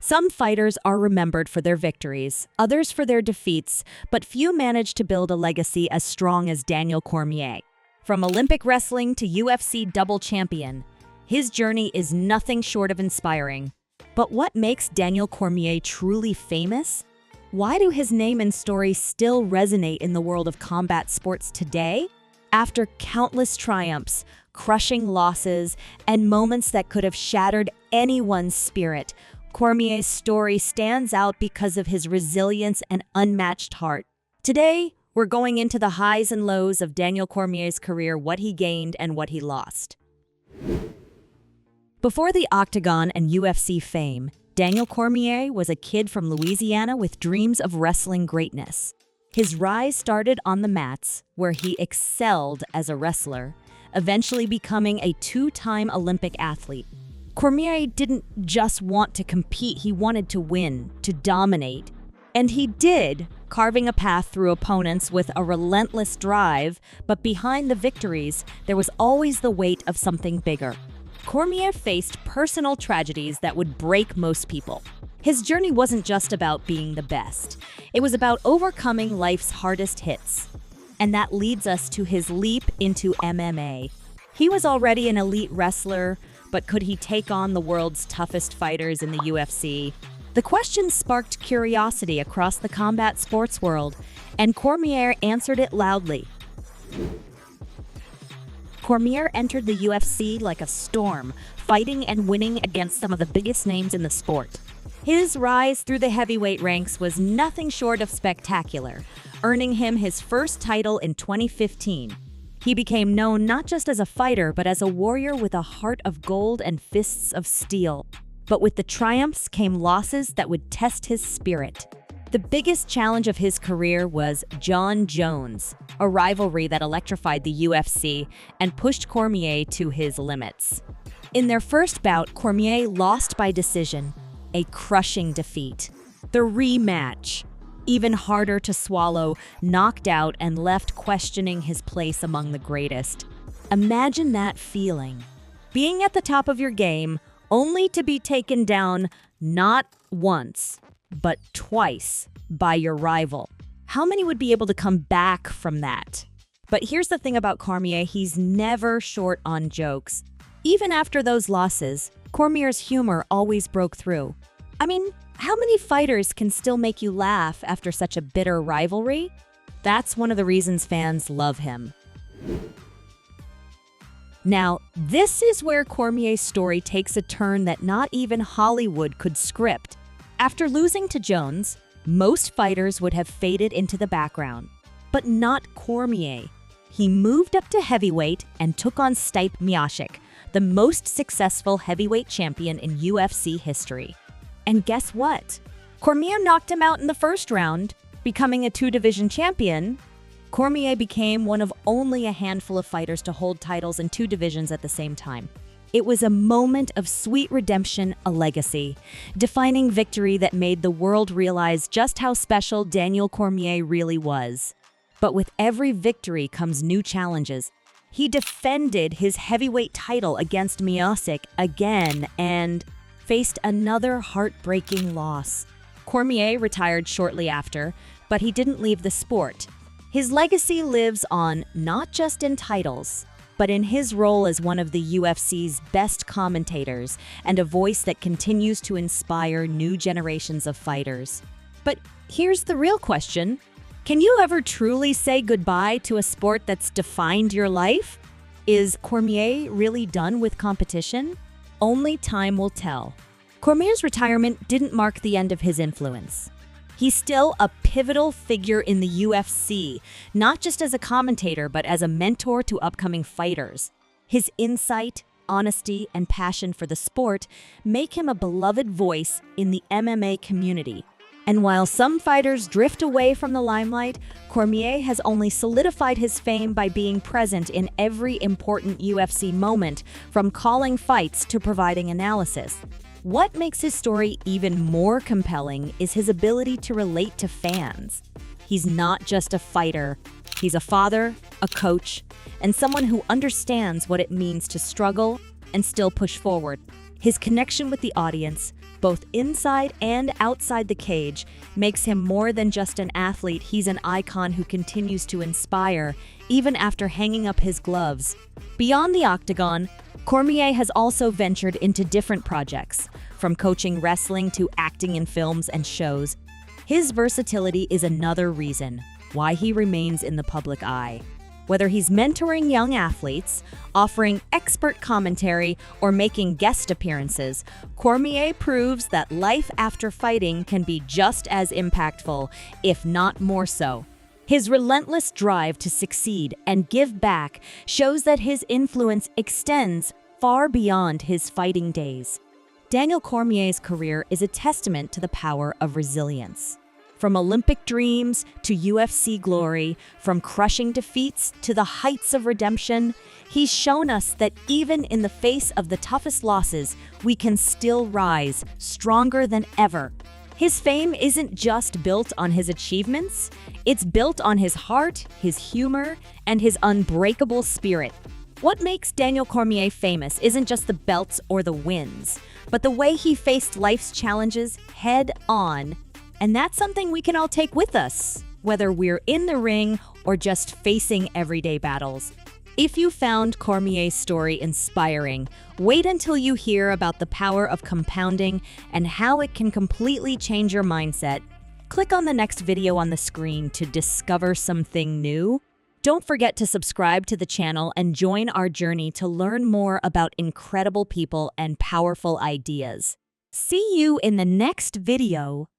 Some fighters are remembered for their victories, others for their defeats, but few manage to build a legacy as strong as Daniel Cormier. From Olympic wrestling to UFC double champion, his journey is nothing short of inspiring. But what makes Daniel Cormier truly famous? Why do his name and story still resonate in the world of combat sports today? After countless triumphs, crushing losses, and moments that could have shattered anyone's spirit, Cormier's story stands out because of his resilience and unmatched heart. Today, we're going into the highs and lows of Daniel Cormier's career, what he gained and what he lost. Before the Octagon and UFC fame, Daniel Cormier was a kid from Louisiana with dreams of wrestling greatness. His rise started on the mats, where he excelled as a wrestler, eventually becoming a two-time Olympic athlete. Cormier didn't just want to compete, he wanted to win, to dominate. And he did, carving a path through opponents with a relentless drive, but behind the victories, there was always the weight of something bigger. Cormier faced personal tragedies that would break most people. His journey wasn't just about being the best. It was about overcoming life's hardest hits. And that leads us to his leap into MMA. He was already an elite wrestler, but could he take on the world's toughest fighters in the UFC? The question sparked curiosity across the combat sports world, and Cormier answered it loudly. Cormier entered the UFC like a storm, fighting and winning against some of the biggest names in the sport. His rise through the heavyweight ranks was nothing short of spectacular, earning him his first title in 2015. He became known not just as a fighter, but as a warrior with a heart of gold and fists of steel. But with the triumphs came losses that would test his spirit. The biggest challenge of his career was Jon Jones, a rivalry that electrified the UFC and pushed Cormier to his limits. In their first bout, Cormier lost by decision, a crushing defeat. The rematch, even harder to swallow, knocked out and left questioning his place among the greatest. Imagine that feeling. Being at the top of your game, only to be taken down not once, but twice by your rival. How many would be able to come back from that? But here's the thing about Cormier, he's never short on jokes. Even after those losses, Cormier's humor always broke through. I mean, how many fighters can still make you laugh after such a bitter rivalry? That's one of the reasons fans love him. Now, this is where Cormier's story takes a turn that not even Hollywood could script. After losing to Jones, most fighters would have faded into the background. But not Cormier. He moved up to heavyweight and took on Stipe Miocic, the most successful heavyweight champion in UFC history. And guess what? Cormier knocked him out in the first round, becoming a two-division champion. Cormier became one of only a handful of fighters to hold titles in two divisions at the same time. It was a moment of sweet redemption, a legacy, defining victory that made the world realize just how special Daniel Cormier really was. But with every victory comes new challenges. He defended his heavyweight title against Miocic again and faced another heartbreaking loss. Cormier retired shortly after, but he didn't leave the sport. His legacy lives on not just in titles, but in his role as one of the UFC's best commentators and a voice that continues to inspire new generations of fighters. But here's the real question. Can you ever truly say goodbye to a sport that's defined your life? Is Cormier really done with competition? Only time will tell. Cormier's retirement didn't mark the end of his influence. He's still a pivotal figure in the UFC, not just as a commentator, but as a mentor to upcoming fighters. His insight, honesty, and passion for the sport make him a beloved voice in the MMA community. And while some fighters drift away from the limelight, Cormier has only solidified his fame by being present in every important UFC moment, from calling fights to providing analysis. What makes his story even more compelling is his ability to relate to fans. He's not just a fighter, he's a father, a coach, and someone who understands what it means to struggle and still push forward. His connection with the audience, both inside and outside the cage, makes him more than just an athlete. He's an icon who continues to inspire, even after hanging up his gloves. Beyond the octagon, Cormier has also ventured into different projects, from coaching wrestling to acting in films and shows. His versatility is another reason why he remains in the public eye. Whether he's mentoring young athletes, offering expert commentary, or making guest appearances, Cormier proves that life after fighting can be just as impactful, if not more so. His relentless drive to succeed and give back shows that his influence extends far beyond his fighting days. Daniel Cormier's career is a testament to the power of resilience. From Olympic dreams to UFC glory, from crushing defeats to the heights of redemption, he's shown us that even in the face of the toughest losses, we can still rise stronger than ever. His fame isn't just built on his achievements, it's built on his heart, his humor, and his unbreakable spirit. What makes Daniel Cormier famous isn't just the belts or the wins, but the way he faced life's challenges head on. And that's something we can all take with us, whether we're in the ring or just facing everyday battles. If you found Cormier's story inspiring, wait until you hear about the power of compounding and how it can completely change your mindset. Click on the next video on the screen to discover something new. Don't forget to subscribe to the channel and join our journey to learn more about incredible people and powerful ideas. See you in the next video.